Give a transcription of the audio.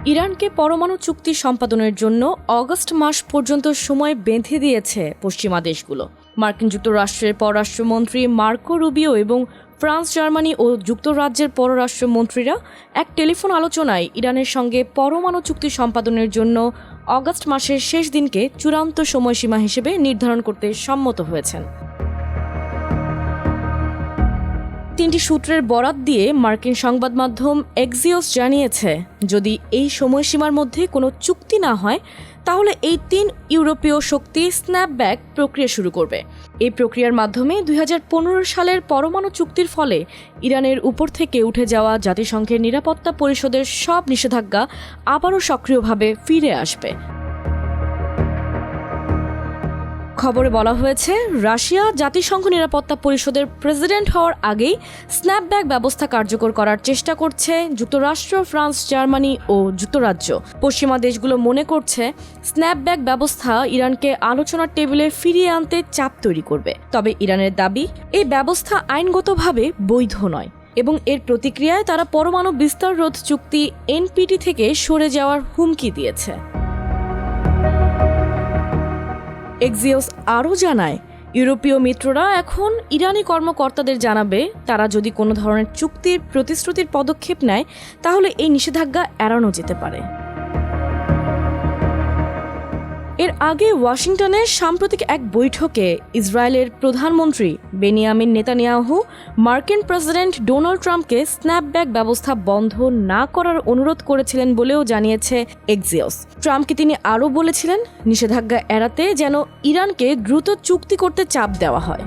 ইরানকে পরমাণু চুক্তি সম্পাদনের জন্য অগস্ট মাস পর্যন্ত সময় বেঁধে দিয়েছে পশ্চিমা দেশগুলো। মার্কিন যুক্তরাষ্ট্রের পররাষ্ট্রমন্ত্রী মার্কো রুবিও এবং ফ্রান্স, জার্মানি ও যুক্তরাজ্যের পররাষ্ট্রমন্ত্রীরা এক টেলিফোন আলোচনায় ইরানের সঙ্গে পরমাণু চুক্তি সম্পাদনের জন্য অগস্ট মাসের শেষ দিনকে চূড়ান্ত সময়সীমা হিসেবে নির্ধারণ করতে সম্মত হয়েছেন। তিনটি সূত্রের বরাত দিয়ে মার্কিন সংবাদ মাধ্যম এক্সিওস জানিয়েছে, যদি এই সময়সীমার মধ্যে কোনো চুক্তি না হয় তাহলে এই 3 ইউরোপীয় শক্তি স্ন্যাপব্যাক প্রক্রিয়া শুরু করবে। এই প্রক্রিয়ার মাধ্যমে 2015 সালের পরমাণু চুক্তির ফলে ইরানের উপর থেকে উঠে যাওয়া জাতিসংঘের নিরাপত্তা পরিষদের সব নিষেধাজ্ঞা আবারও সক্রিয়ভাবে ফিরে আসবে। খবরে বলা হয়েছে, রাশিয়া জাতিসংঘ নিরাপত্তা পরিষদের প্রেসিডেন্ট হওয়ার আগেই স্ন্যাপব্যাক ব্যবস্থা কার্যকর করার চেষ্টা করছে যুক্তরাষ্ট্র, ফ্রান্স, জার্মানি ও যুক্তরাজ্য। পশ্চিমা দেশগুলো মনে করছে স্ন্যাপব্যাক ব্যবস্থা ইরানকে আলোচনার টেবিলে ফিরিয়ে আনতে চাপ তৈরি করবে। তবে ইরানের দাবি, এই ব্যবস্থা আইনগতভাবে বৈধ নয় এবং এর প্রতিক্রিয়ায় তারা পরমাণু বিস্তার রোধ চুক্তি এনপিটি থেকে সরে যাওয়ার হুমকি দিয়েছে। এক্সিওস আরও জানায়, ইউরোপীয় মিত্ররা এখন ইরানি কর্মকর্তাদের জানাবে তারা যদি কোনো ধরনের চুক্তির প্রতিশ্রুতির পদক্ষেপ নেয় তাহলে এই নিষেধাজ্ঞা এড়ানো যেতে পারে। এর আগে ওয়াশিংটনে সাম্প্রতিক এক বৈঠকে ইসরায়েলের প্রধানমন্ত্রী বেনিয়ামিন নেতানিয়াহু মার্কিন প্রেসিডেন্ট ডোনাল্ড ট্রাম্পকে স্ন্যাপব্যাক ব্যবস্থা বন্ধ না করার অনুরোধ করেছিলেন বলেও জানিয়েছে এক্সিওস। ট্রাম্পকে তিনি আরও বলেছিলেন, নিষেধাজ্ঞা এড়াতে যেন ইরানকে দ্রুত চুক্তি করতে চাপ দেওয়া হয়।